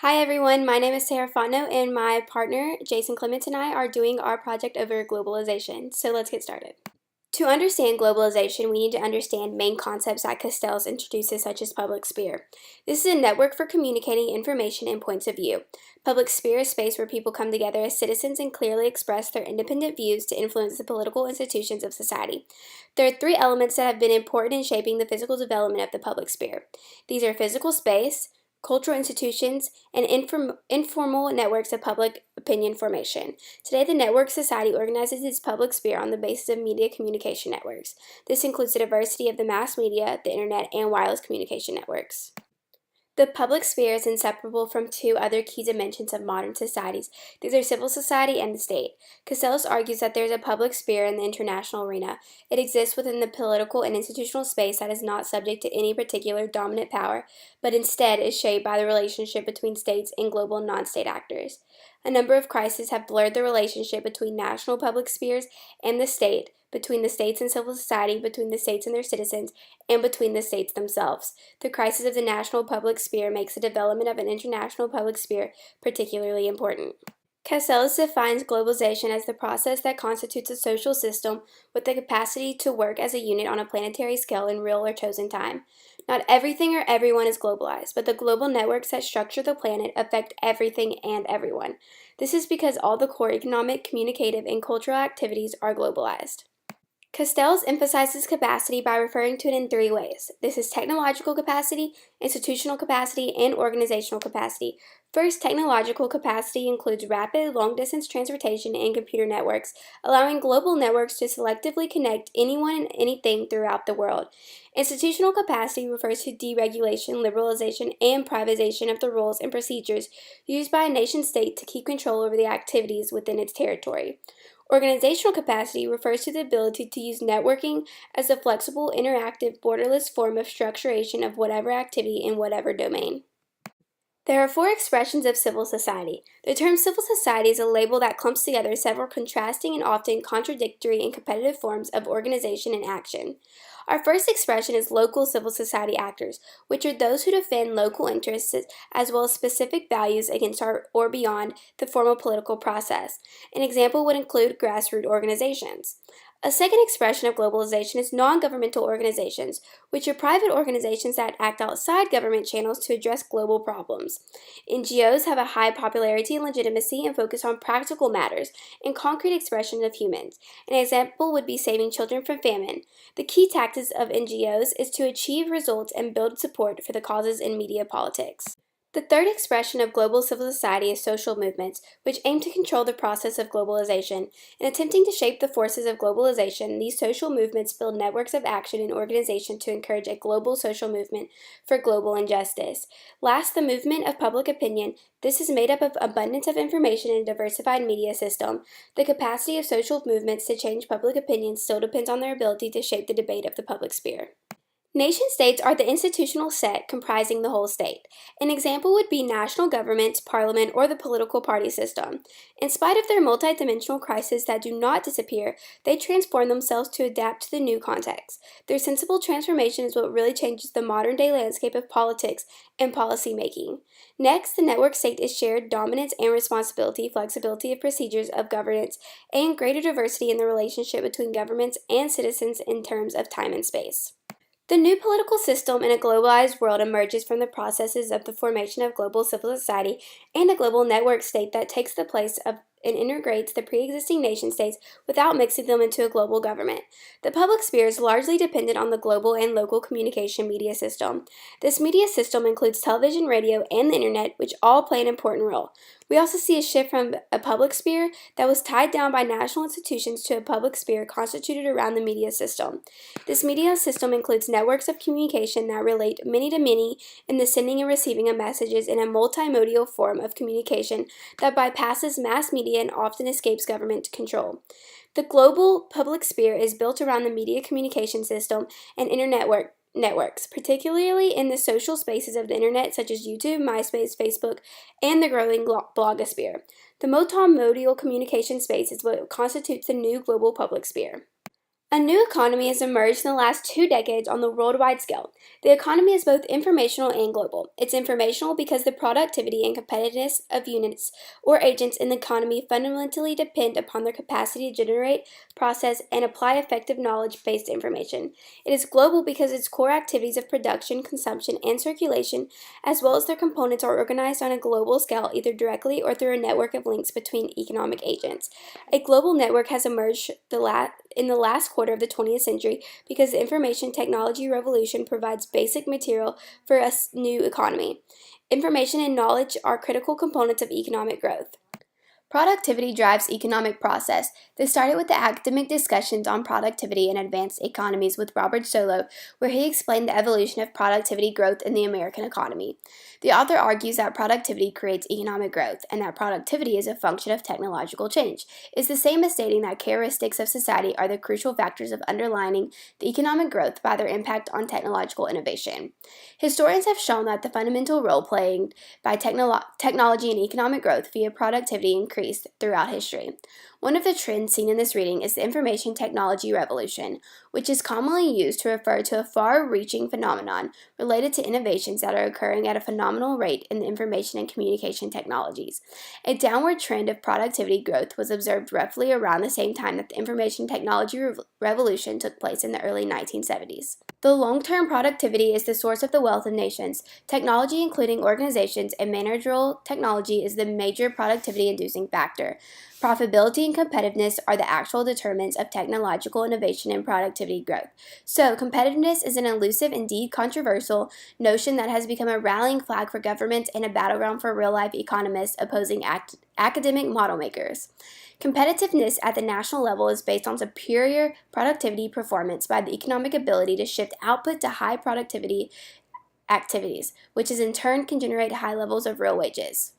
Hi everyone, my name is Sarah Fontenot and my partner Jason Clements and I are doing our project over globalization. So let's get started. To understand globalization, we need to understand main concepts that Castells introduces, such as public sphere. This is a network for communicating information and points of view. Public sphere is a space where people come together as citizens and clearly express their independent views to influence the political institutions of society. There are three elements that have been important in shaping the physical development of the public sphere. These are physical space, cultural institutions, and informal networks of public opinion formation. Today, the network society organizes its public sphere on the basis of media communication networks. This includes the diversity of the mass media, the internet, and wireless communication networks. The public sphere is inseparable from two other key dimensions of modern societies. These are civil society and the state. Castells argues that there is a public sphere in the international arena. It exists within the political and institutional space that is not subject to any particular dominant power, but instead is shaped by the relationship between states and global non-state actors. A number of crises have blurred the relationship between national public spheres and the state, between the states and civil society, between the states and their citizens, and between the states themselves. The crisis of the national public sphere makes the development of an international public sphere particularly important. Castells defines globalization as the process that constitutes a social system with the capacity to work as a unit on a planetary scale in real or chosen time. Not everything or everyone is globalized, but the global networks that structure the planet affect everything and everyone. This is because all the core economic, communicative, and cultural activities are globalized. Castells emphasizes capacity by referring to it in three ways. This is technological capacity, institutional capacity, and organizational capacity. First, technological capacity includes rapid, long-distance transportation and computer networks, allowing global networks to selectively connect anyone and anything throughout the world. Institutional capacity refers to deregulation, liberalization, and privatization of the rules and procedures used by a nation-state to keep control over the activities within its territory. Organizational capacity refers to the ability to use networking as a flexible, interactive, borderless form of structuration of whatever activity in whatever domain. There are four expressions of civil society. The term civil society is a label that clumps together several contrasting and often contradictory and competitive forms of organization and action. Our first expression is local civil society actors, which are those who defend local interests as well as specific values against or beyond the formal political process. An example would include grassroots organizations. A second expression of globalization is non-governmental organizations, which are private organizations that act outside government channels to address global problems. NGOs have a high popularity and legitimacy and focus on practical matters and concrete expressions of humans. An example would be saving children from famine. The key tactics of NGOs is to achieve results and build support for the causes in media politics. The third expression of global civil society is social movements, which aim to control the process of globalization. In attempting to shape the forces of globalization, these social movements build networks of action and organization to encourage a global social movement for global injustice. Last, the movement of public opinion. This is made up of abundance of information in a diversified media system. The capacity of social movements to change public opinion still depends on their ability to shape the debate of the public sphere. Nation-states are the institutional set comprising the whole state. An example would be national governments, parliament, or the political party system. In spite of their multidimensional crises that do not disappear, they transform themselves to adapt to the new context. Their sensible transformation is what really changes the modern-day landscape of politics and policy making. Next, the network state is shared dominance and responsibility, flexibility of procedures of governance, and greater diversity in the relationship between governments and citizens in terms of time and space. The new political system in a globalized world emerges from the processes of the formation of global civil society and a global network state that takes the place of and integrates the pre-existing nation-states without mixing them into a global government. The public sphere is largely dependent on the global and local communication media system. This media system includes television, radio, and the internet, which all play an important role. We also see a shift from a public sphere that was tied down by national institutions to a public sphere constituted around the media system. This media system includes networks of communication that relate many to many in the sending and receiving of messages in a multimodal form of communication that bypasses mass media and often escapes government control. The global public sphere is built around the media communication system and internet networks, particularly in the social spaces of the internet such as YouTube, MySpace, Facebook, and the growing blogosphere. The multimodal communication space is what constitutes the new global public sphere. A new economy has emerged in the last 2 decades on the worldwide scale. The economy is both informational and global. It's informational because the productivity and competitiveness of units or agents in the economy fundamentally depend upon their capacity to generate, process, and apply effective knowledge based information. It is global because its core activities of production, consumption, and circulation, as well as their components, are organized on a global scale either directly or through a network of links between economic agents. A global network has emerged in the last quarter of the 20th century because the information technology revolution provides basic material for a new economy. Information and knowledge are critical components of economic growth. Productivity drives economic process. This started with the academic discussions on productivity in advanced economies with Robert Solow, where he explained the evolution of productivity growth in the American economy. The author argues that productivity creates economic growth and that productivity is a function of technological change. It's the same as stating that characteristics of society are the crucial factors of underlining the economic growth by their impact on technological innovation. Historians have shown that the fundamental role played by technology and economic growth via productivity increased throughout history. One of the trends seen in this reading is the information technology revolution, which is commonly used to refer to a far-reaching phenomenon related to innovations that are occurring at a phenomenal rate in the information and communication technologies. A downward trend of productivity growth was observed roughly around the same time that the information technology revolution took place in the early 1970s. The long-term productivity is the source of the wealth of nations. Technology, including organizations and managerial technology, is the major productivity-inducing factor. Profitability and competitiveness are the actual determinants of technological innovation and productivity growth. So, competitiveness is an elusive, indeed controversial, notion that has become a rallying flag for governments and a battleground for real-life economists opposing academic model makers. Competitiveness at the national level is based on superior productivity performance by the economic ability to shift output to high productivity activities, which in turn can generate high levels of real wages.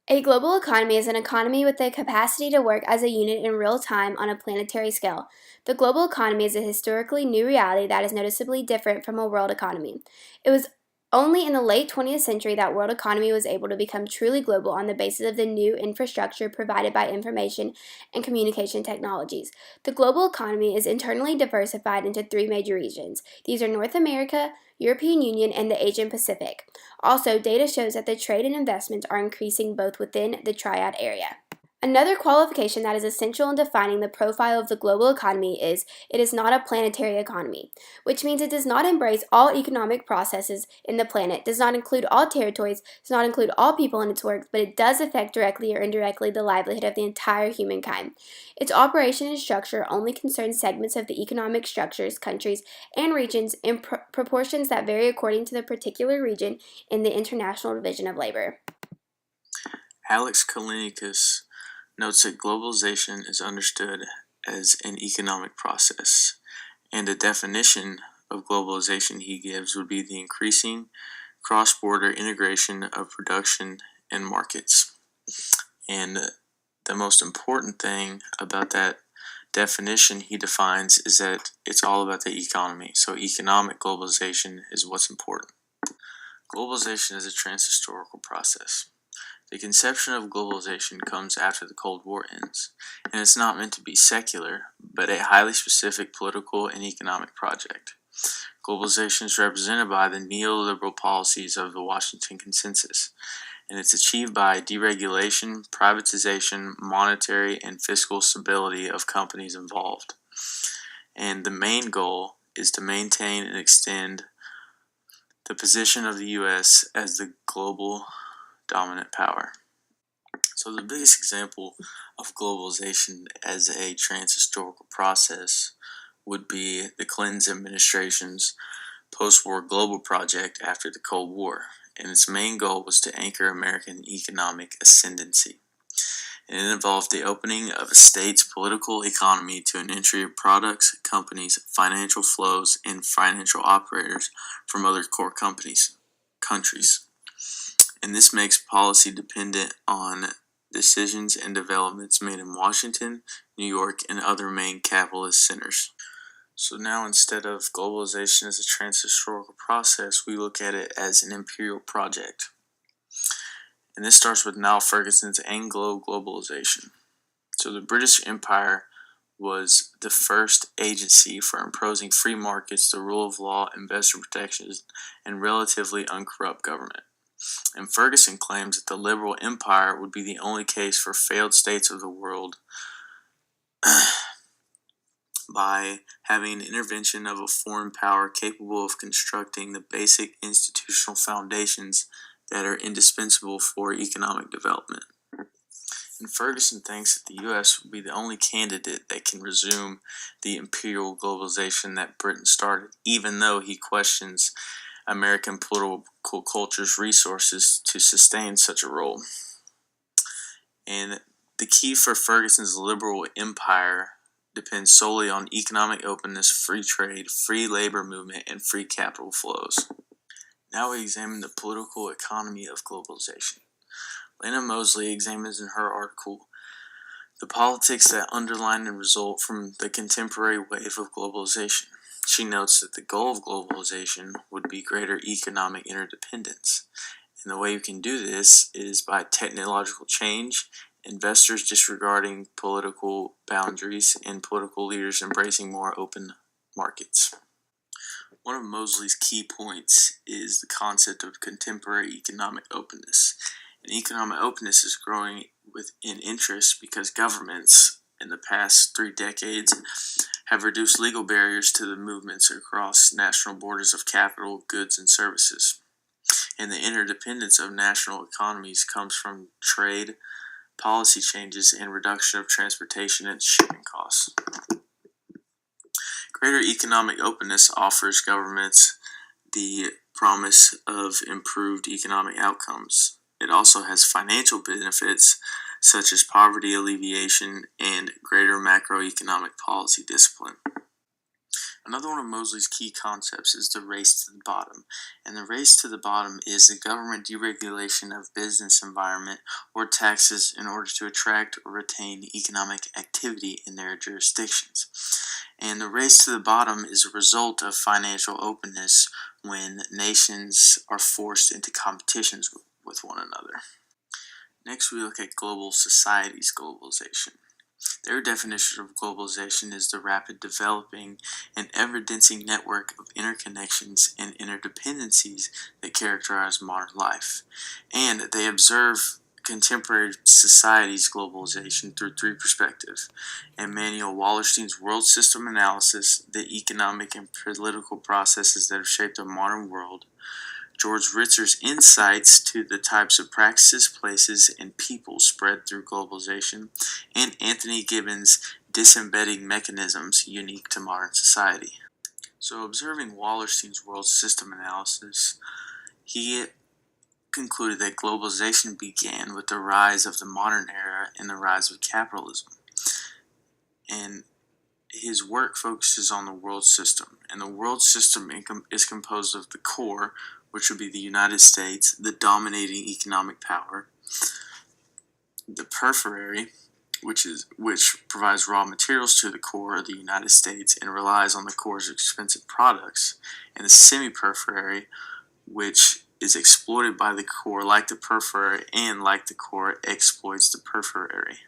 A global economy is an economy with the capacity to work as a unit in real time on a planetary scale. The global economy is a historically new reality that is noticeably different from a world economy. It was only in the late 20th century that world economy was able to become truly global on the basis of the new infrastructure provided by information and communication technologies. The global economy is internally diversified into three major regions. These are North America, European Union, and the Asian Pacific. Also, data shows that the trade and investments are increasing both within the triad area. Another qualification that is essential in defining the profile of the global economy is it is not a planetary economy, which means it does not embrace all economic processes in the planet, does not include all territories, does not include all people in its work, but it does affect directly or indirectly the livelihood of the entire humankind. Its operation and structure only concerns segments of the economic structures, countries, and regions in proportions that vary according to the particular region in the International Division of Labor. Alex Kalinicus notes that globalization is understood as an economic process, and a definition of globalization he gives would be the increasing cross-border integration of production and markets. And the most important thing about that definition he defines is that it's all about the economy. So economic globalization is what's important. Globalization is a transhistorical process. The conception of globalization comes after the Cold War ends, and it's not meant to be secular, but a highly specific political and economic project. Globalization is represented by the neoliberal policies of the Washington Consensus, and it's achieved by deregulation, privatization, monetary and fiscal stability of companies involved. And the main goal is to maintain and extend the position of the U.S. as the global dominant power. So the biggest example of globalization as a transhistorical process would be the Clinton administration's post-war global project after the Cold War, and its main goal was to anchor American economic ascendancy. And it involved the opening of a state's political economy to an entry of products, companies, financial flows, and financial operators from other core countries. And this makes policy dependent on decisions and developments made in Washington, New York, and other main capitalist centers. So now, instead of globalization as a transhistorical process, we look at it as an imperial project. And this starts with Niall Ferguson's Anglo-globalization. So the British Empire was the first agency for imposing free markets, the rule of law, investor protections, and relatively uncorrupt government. And Ferguson claims that the liberal empire would be the only case for failed states of the world by having an intervention of a foreign power capable of constructing the basic institutional foundations that are indispensable for economic development. And Ferguson thinks that the U.S. would be the only candidate that can resume the imperial globalization that Britain started, even though he questions American political culture's resources to sustain such a role. And the key for Ferguson's liberal empire depends solely on economic openness, free trade, free labor movement, and free capital flows. Now we examine the political economy of globalization. Lena Mosley examines in her article the politics that underline and result from the contemporary wave of globalization. She notes that the goal of globalization would be greater economic interdependence. And the way you can do this is by technological change, investors disregarding political boundaries, and political leaders embracing more open markets. One of Mosley's key points is the concept of contemporary economic openness. And economic openness is growing in interest because governments in the past 3 decades have reduced legal barriers to the movements across national borders of capital, goods, and services. And the interdependence of national economies comes from trade, policy changes, and reduction of transportation and shipping costs. Greater economic openness offers governments the promise of improved economic outcomes. It also has financial benefits such as poverty alleviation and greater macroeconomic policy discipline. Another one of Mosley's key concepts is the race to the bottom. And the race to the bottom is the government deregulation of business environment or taxes in order to attract or retain economic activity in their jurisdictions. And the race to the bottom is a result of financial openness when nations are forced into competitions with one another. Next, we look at global society's globalization. Their definition of globalization is the rapid developing and ever-densening network of interconnections and interdependencies that characterize modern life. And they observe contemporary society's globalization through 3 perspectives: Emmanuel Wallerstein's world system analysis, the economic and political processes that have shaped a modern world, George Ritzer's insights to the types of practices, places, and people spread through globalization, and Anthony Gibbons' disembedding mechanisms unique to modern society. So, observing Wallerstein's world system analysis, he concluded that globalization began with the rise of the modern era and the rise of capitalism. And his work focuses on the world system, and the world system is composed of the core, which would be the United States, the dominating economic power, the periphery, which provides raw materials to the core of the United States and relies on the core's expensive products, and the semi-periphery, which is exploited by the core like the periphery and, like the core, exploits the periphery.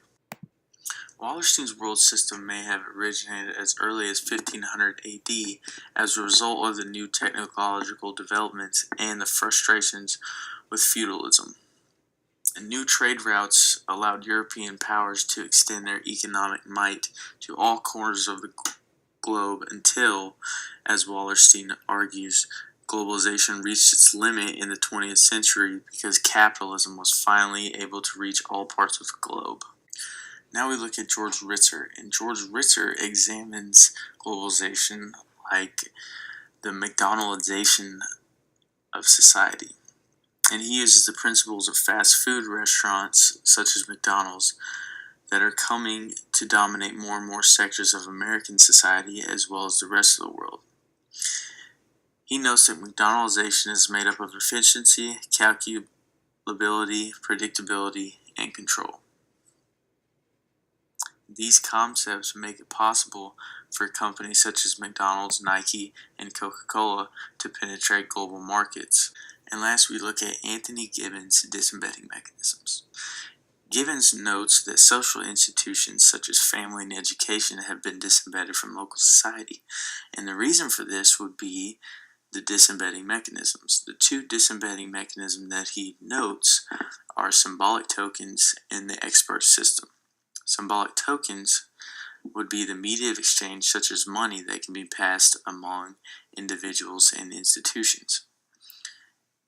Wallerstein's world system may have originated as early as 1500 AD as a result of the new technological developments and the frustrations with feudalism. And new trade routes allowed European powers to extend their economic might to all corners of the globe until, as Wallerstein argues, globalization reached its limit in the 20th century because capitalism was finally able to reach all parts of the globe. Now we look at George Ritzer, and George Ritzer examines globalization like the McDonaldization of society. And he uses the principles of fast food restaurants, such as McDonald's, that are coming to dominate more and more sectors of American society as well as the rest of the world. He notes that McDonaldization is made up of efficiency, calculability, predictability, and control. These concepts make it possible for companies such as McDonald's, Nike, and Coca-Cola to penetrate global markets. And last, we look at Anthony Gibbons' disembedding mechanisms. Gibbons notes that social institutions such as family and education have been disembedded from local society, and the reason for this would be the disembedding mechanisms. The two disembedding mechanisms that he notes are symbolic tokens and the expert system. Symbolic tokens would be the media of exchange, such as money, that can be passed among individuals and institutions.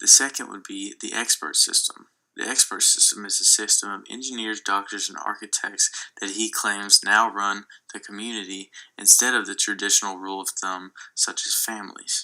The second would be the expert system. The expert system is a system of engineers, doctors, and architects that he claims now run the community instead of the traditional rule of thumb, such as families.